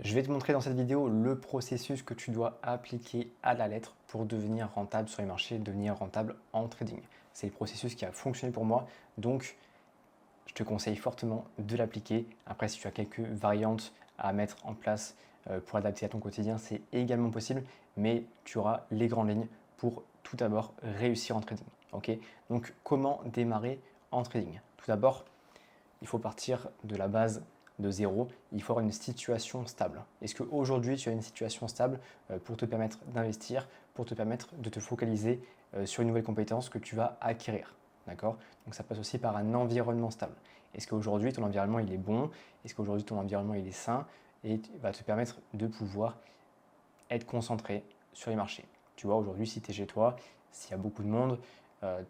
Je vais te montrer dans cette vidéo le processus que tu dois appliquer à la lettre pour devenir rentable sur les marchés, devenir rentable en trading. C'est le processus qui a fonctionné pour moi, donc je te conseille fortement de l'appliquer. Après, si tu as quelques variantes à mettre en place pour adapter à ton quotidien, c'est également possible, mais tu auras les grandes lignes pour tout d'abord réussir en trading. Ok. Donc, comment démarrer en trading? Tout d'abord, il faut partir de la base de zéro, il faut avoir une situation stable. Est-ce qu'aujourd'hui tu as une situation stable pour te permettre d'investir, pour te permettre de te focaliser sur une nouvelle compétence que tu vas acquérir? D'accord. Donc ça passe aussi par un environnement stable. Est-ce qu'aujourd'hui ton environnement il est bon? Est-ce qu'aujourd'hui ton environnement il est sain et va te permettre de pouvoir être concentré sur les marchés? Tu vois, aujourd'hui si tu es chez toi, s'il y a beaucoup de monde, euh,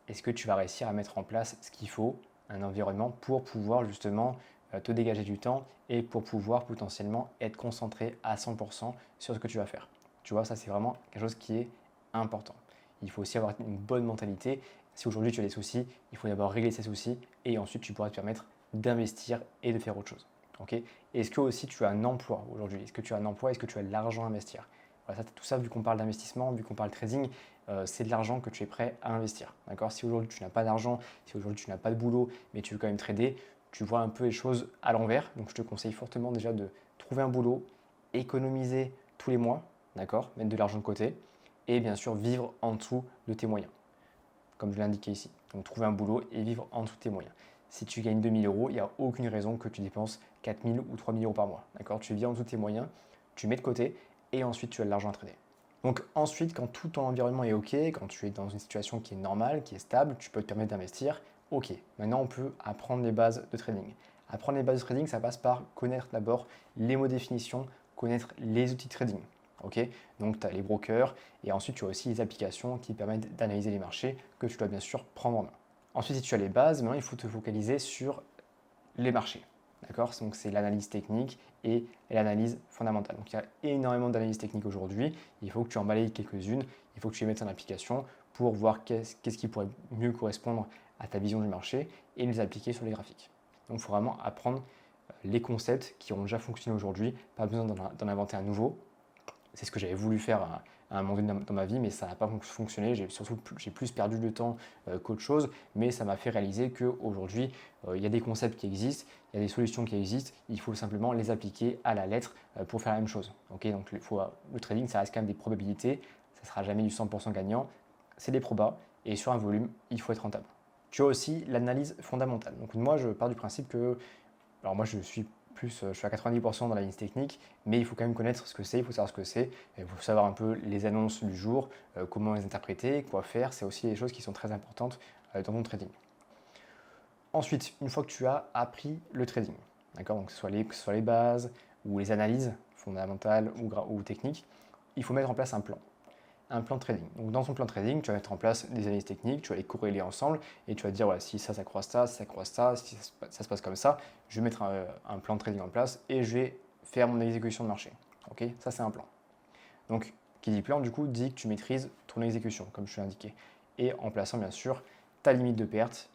est-ce que tu vas réussir à mettre en place ce qu'il faut, un environnement pour pouvoir justement te dégager du temps et pour pouvoir potentiellement être concentré à 100% sur ce que tu vas faire. Tu vois, ça c'est vraiment quelque chose qui est important. Il faut aussi avoir une bonne mentalité. Si aujourd'hui tu as des soucis, il faut d'abord régler ces soucis et ensuite tu pourras te permettre d'investir et de faire autre chose. Okay. Est-ce que aussi tu as un emploi aujourd'hui? Est-ce que tu as un emploi? Est-ce que tu as de l'argent à investir? Voilà, tout ça, vu qu'on parle d'investissement, vu qu'on parle trading, c'est de l'argent que tu es prêt à investir. D'accord. Si aujourd'hui tu n'as pas d'argent, si aujourd'hui tu n'as pas de boulot, mais tu veux quand même trader, tu vois un peu les choses à l'envers. Donc je te conseille fortement déjà de trouver un boulot, économiser tous les mois, d'accord, mettre de l'argent de côté, et bien sûr vivre en dessous de tes moyens, comme je l'ai indiqué ici. Donc trouver un boulot et vivre en dessous de tes moyens. Si tu gagnes 2 000 euros, il n'y a aucune raison que tu dépenses 4 000 ou 3 000 euros par mois. D'accord. Tu vis en dessous de tes moyens, tu mets de côté et ensuite tu as de l'argent à trader. Donc ensuite, quand tout ton environnement est OK, quand tu es dans une situation qui est normale, qui est stable, tu peux te permettre d'investir. OK, maintenant on peut apprendre les bases de trading. Apprendre les bases de trading, ça passe par connaître d'abord les mots de définition, connaître les outils de trading. OK. Donc tu as les brokers et ensuite tu as aussi les applications qui permettent d'analyser les marchés que tu dois bien sûr prendre en main. Ensuite, si tu as les bases, maintenant il faut te focaliser sur les marchés. D'accord. Donc c'est l'analyse technique et l'analyse fondamentale. Donc il y a énormément d'analyses techniques aujourd'hui. Il faut que tu en balayes quelques-unes. Il faut que tu les mettes en application pour voir qu'est-ce qui pourrait mieux correspondre à ta vision du marché et les appliquer sur les graphiques. Donc il faut vraiment apprendre les concepts qui ont déjà fonctionné aujourd'hui. Pas besoin d'en inventer un nouveau. C'est ce que j'avais voulu faire à un moment donné dans ma vie, mais ça n'a pas fonctionné. J'ai plus perdu de temps qu'autre chose, mais ça m'a fait réaliser qu'aujourd'hui, il y a des concepts qui existent, il y a des solutions qui existent, il faut simplement les appliquer à la lettre pour faire la même chose. Okay. Donc le trading, ça reste quand même des probabilités, ça ne sera jamais du 100% gagnant, c'est des probas, et sur un volume, il faut être rentable. Tu as aussi l'analyse fondamentale. Donc moi, je pars du principe que alors moi, je suis à 90% dans l'analyse technique, mais il faut quand même connaître ce que c'est, il faut savoir ce que c'est, il faut savoir un peu les annonces du jour, comment les interpréter, quoi faire. C'est aussi des choses qui sont très importantes dans ton trading. Ensuite, une fois que tu as appris le trading, d'accord, donc que ce soit les bases ou les analyses fondamentales ou techniques, il faut mettre en place un plan de trading. Donc dans ton plan de trading, tu vas mettre en place des analyses techniques, tu vas les corréler ensemble et tu vas te dire voilà, si ça croise ça, si ça croise ça, si ça se passe comme ça, je vais mettre un plan de trading en place et je vais faire mon exécution de marché. Ok, ça c'est un plan. Donc qui dit plan du coup dit que tu maîtrises ton exécution comme je l'ai indiqué et en plaçant bien sûr ta limite de perte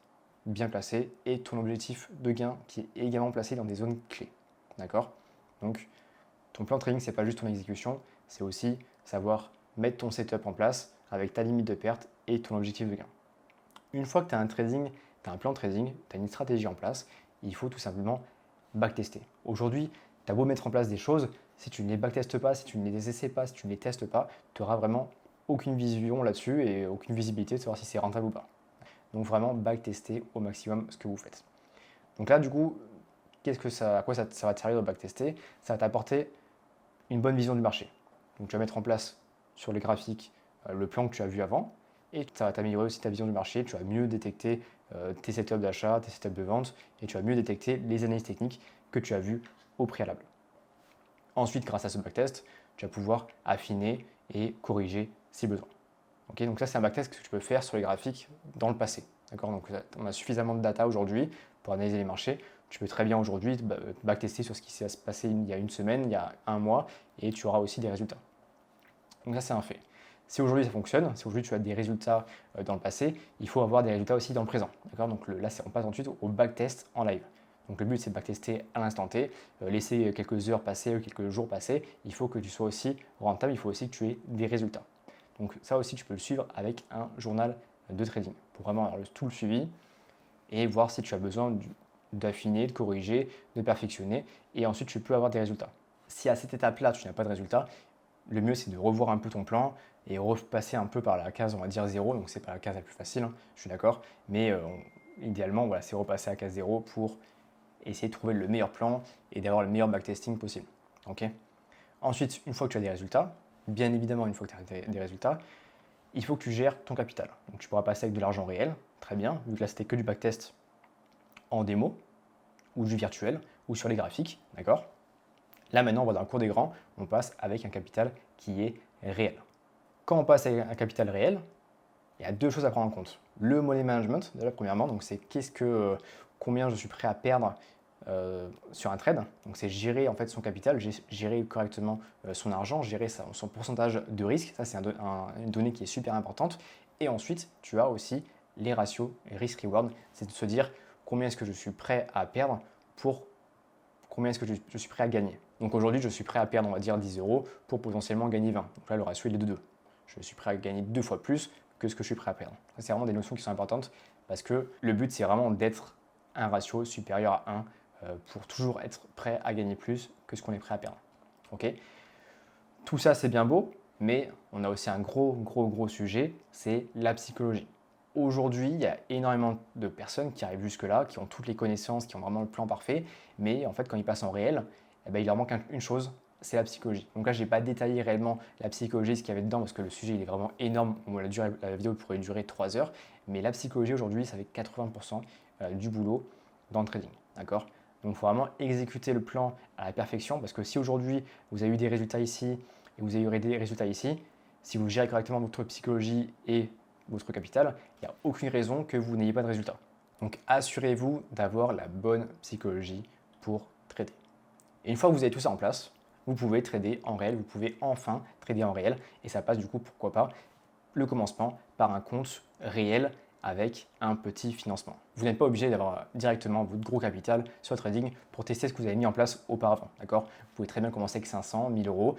bien placée et ton objectif de gain qui est également placé dans des zones clés. D'accord. Donc ton plan de trading, c'est pas juste ton exécution, c'est aussi savoir mettre ton setup en place avec ta limite de perte et ton objectif de gain. Une fois que tu as un trading, tu as un plan de trading, tu as une stratégie en place, il faut tout simplement backtester. Aujourd'hui, tu as beau mettre en place des choses, si tu ne les backtestes pas, si tu ne les essaies pas, si tu ne les testes pas, tu n'auras vraiment aucune vision là-dessus et aucune visibilité de savoir si c'est rentable ou pas. Donc vraiment backtester au maximum ce que vous faites. Donc là, du coup, à quoi ça va te servir de backtester? Ça va t'apporter une bonne vision du marché. Donc tu vas mettre en place sur les graphiques le plan que tu as vu avant et ça va t'améliorer aussi ta vision du marché. Tu vas mieux détecter tes setups d'achat, tes setups de vente et tu vas mieux détecter les analyses techniques que tu as vues au préalable. Ensuite, grâce à ce backtest, tu vas pouvoir affiner et corriger si besoin. Okay, donc ça, c'est un backtest que tu peux faire sur les graphiques dans le passé. Donc on a suffisamment de data aujourd'hui pour analyser les marchés. Tu peux très bien aujourd'hui backtester sur ce qui s'est passé il y a une semaine, il y a un mois, et tu auras aussi des résultats. Donc ça, c'est un fait. Si aujourd'hui ça fonctionne, si aujourd'hui tu as des résultats dans le passé, il faut avoir des résultats aussi dans le présent. Donc là, on passe ensuite au backtest en live. Donc le but, c'est de backtester à l'instant T, laisser quelques heures passer, quelques jours passer. Il faut que tu sois aussi rentable, il faut aussi que tu aies des résultats. Donc ça aussi, tu peux le suivre avec un journal de trading pour vraiment avoir tout le suivi et voir si tu as besoin d'affiner, de corriger, de perfectionner et ensuite tu peux avoir des résultats. Si à cette étape-là, tu n'as pas de résultats, le mieux c'est de revoir un peu ton plan et repasser un peu par la case, on va dire 0. Donc c'est pas la case la plus facile, hein, je suis d'accord, mais idéalement, voilà, c'est repasser à case 0 pour essayer de trouver le meilleur plan et d'avoir le meilleur backtesting possible. Okay. Ensuite, une fois que tu as des résultats, bien évidemment, une fois que tu as des résultats, il faut que tu gères ton capital. Donc tu pourras passer avec de l'argent réel, très bien, vu que là c'était que du backtest en démo, ou du virtuel, ou sur les graphiques, d'accord. Là maintenant, on va dans le cours des grands, on passe avec un capital qui est réel. Quand on passe avec un capital réel, il y a deux choses à prendre en compte. Le money management, déjà premièrement, donc c'est combien je suis prêt à perdre sur un trade. Donc c'est gérer en fait son capital, gérer correctement son argent, gérer son pourcentage de risque. Ça c'est une donnée qui est super importante. Et ensuite, tu as aussi les ratios risk-reward. C'est de se dire combien est-ce que je suis prêt à perdre pour combien est-ce que je suis prêt à gagner. Donc aujourd'hui, je suis prêt à perdre, on va dire 10 euros pour potentiellement gagner 20. Donc là, le ratio il est de 2. Je suis prêt à gagner 2 fois plus que ce que je suis prêt à perdre. C'est vraiment des notions qui sont importantes parce que le but, c'est vraiment d'être un ratio supérieur à 1 pour toujours être prêt à gagner plus que ce qu'on est prêt à perdre. Okay. Tout ça, c'est bien beau, mais on a aussi un gros sujet, c'est la psychologie. Aujourd'hui, il y a énormément de personnes qui arrivent jusque-là, qui ont toutes les connaissances, qui ont vraiment le plan parfait, mais en fait, quand ils passent en réel, eh ben, il leur manque une chose, c'est la psychologie. Donc là, je n'ai pas détaillé réellement la psychologie, ce qu'il y avait dedans, parce que le sujet il est vraiment énorme. La vidéo pourrait durer 3 heures, mais la psychologie aujourd'hui, ça fait 80% du boulot dans le trading. D'accord. Donc il faut vraiment exécuter le plan à la perfection, parce que si aujourd'hui, vous avez eu des résultats ici, et vous avez eu des résultats ici, si vous gérez correctement votre psychologie et votre capital, il n'y a aucune raison que vous n'ayez pas de résultat. Donc assurez-vous d'avoir la bonne psychologie pour trader. Et une fois que vous avez tout ça en place, vous pouvez trader en réel, vous pouvez enfin trader en réel et ça passe du coup, pourquoi pas, le commencement par un compte réel avec un petit financement. Vous n'êtes pas obligé d'avoir directement votre gros capital sur le trading pour tester ce que vous avez mis en place auparavant. D'accord. Vous pouvez très bien commencer avec 500, 1000 euros.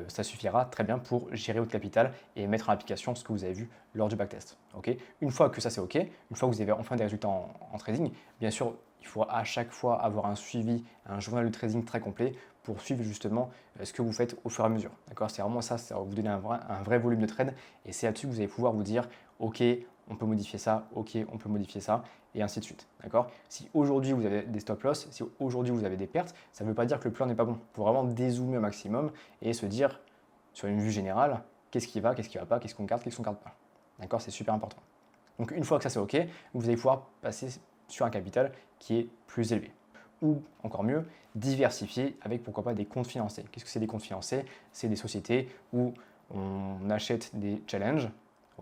Ça suffira très bien pour gérer votre capital et mettre en application ce que vous avez vu lors du backtest. Okay. Une fois que ça c'est OK, une fois que vous avez enfin des résultats en trading, bien sûr, il faudra à chaque fois avoir un suivi, un journal de trading très complet pour suivre justement ce que vous faites au fur et à mesure. D'accord. C'est vraiment ça, ça va vous donner un vrai volume de trade et c'est là-dessus que vous allez pouvoir vous dire OK, on peut modifier ça, ok, on peut modifier ça, et ainsi de suite. D'accord. Si aujourd'hui vous avez des stop loss, si aujourd'hui vous avez des pertes, ça ne veut pas dire que le plan n'est pas bon. Il faut vraiment dézoomer au maximum et se dire, sur une vue générale, qu'est-ce qui va pas, qu'est-ce qu'on garde pas. D'accord. C'est super important. Donc une fois que ça c'est ok, vous allez pouvoir passer sur un capital qui est plus élevé. Ou encore mieux, diversifier avec pourquoi pas des comptes financés. Qu'est-ce que c'est des comptes financés? C'est des sociétés où on achète des challenges.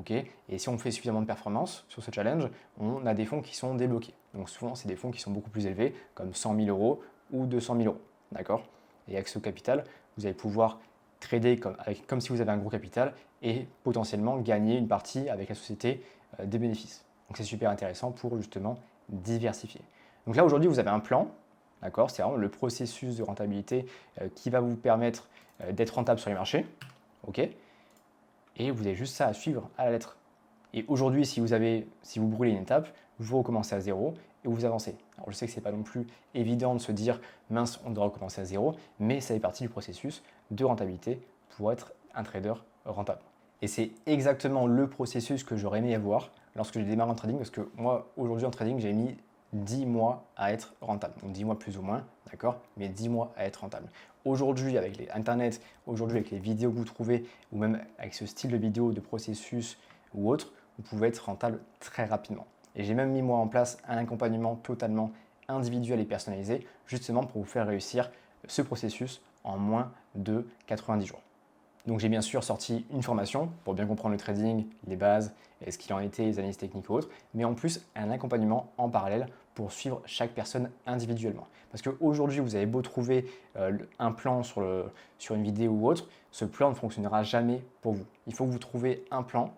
Okay. Et si on fait suffisamment de performance sur ce challenge, on a des fonds qui sont débloqués. Donc souvent, c'est des fonds qui sont beaucoup plus élevés, comme 100 000 euros ou 200 000 euros. D'accord. Et avec ce capital, vous allez pouvoir trader comme si vous avez un gros capital et potentiellement gagner une partie avec la société des bénéfices. Donc c'est super intéressant pour justement diversifier. Donc là, aujourd'hui, vous avez un plan. D'accord. C'est vraiment le processus de rentabilité qui va vous permettre d'être rentable sur les marchés. OK. Et vous avez juste ça à suivre à la lettre. Et aujourd'hui, si vous brûlez une étape, vous recommencez à zéro et vous avancez. Alors je sais que ce n'est pas non plus évident de se dire mince, on doit recommencer à zéro, mais ça fait partie du processus de rentabilité pour être un trader rentable. Et c'est exactement le processus que j'aurais aimé avoir lorsque j'ai démarré en trading, parce que moi, aujourd'hui en trading, j'ai mis 10 mois à être rentable. Donc 10 mois plus ou moins, d'accord, mais 10 mois à être rentable. Aujourd'hui, avec les Internet, aujourd'hui avec les vidéos que vous trouvez, ou même avec ce style de vidéo, de processus ou autre, vous pouvez être rentable très rapidement. Et j'ai même mis moi en place un accompagnement totalement individuel et personnalisé, justement pour vous faire réussir ce processus en moins de 90 jours. Donc j'ai bien sûr sorti une formation pour bien comprendre le trading, les bases, ce qu'il en était, les analyses techniques ou autres, mais en plus un accompagnement en parallèle pour suivre chaque personne individuellement. Parce qu'aujourd'hui, vous avez beau trouver un plan sur une vidéo ou autre, ce plan ne fonctionnera jamais pour vous. Il faut que vous trouviez un plan,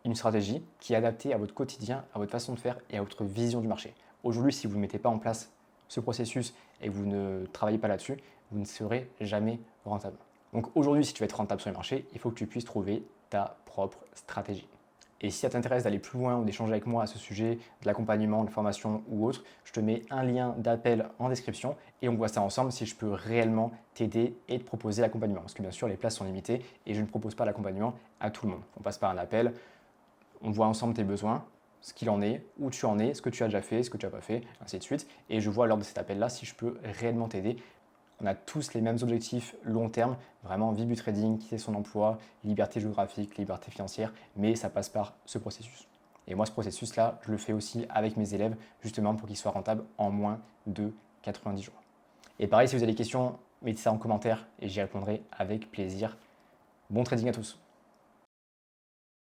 une stratégie qui est adaptée à votre quotidien, à votre façon de faire et à votre vision du marché. Aujourd'hui, si vous ne mettez pas en place ce processus et que vous ne travaillez pas là-dessus, vous ne serez jamais rentable. Donc aujourd'hui, si tu veux être rentable sur les marchés, il faut que tu puisses trouver ta propre stratégie. Et si ça t'intéresse d'aller plus loin ou d'échanger avec moi à ce sujet, de l'accompagnement, de la formation ou autre, je te mets un lien d'appel en description et on voit ça ensemble si je peux réellement t'aider et te proposer l'accompagnement. Parce que bien sûr, les places sont limitées et je ne propose pas l'accompagnement à tout le monde. On passe par un appel, on voit ensemble tes besoins, ce qu'il en est, où tu en es, ce que tu as déjà fait, ce que tu n'as pas fait, ainsi de suite. Et je vois lors de cet appel-là si je peux réellement t'aider. On a tous les mêmes objectifs long terme, vraiment vivre du trading, quitter son emploi, liberté géographique, liberté financière, mais ça passe par ce processus. Et moi, ce processus-là, je le fais aussi avec mes élèves, justement pour qu'ils soient rentables en moins de 90 jours. Et pareil, si vous avez des questions, mettez ça en commentaire et j'y répondrai avec plaisir. Bon trading à tous!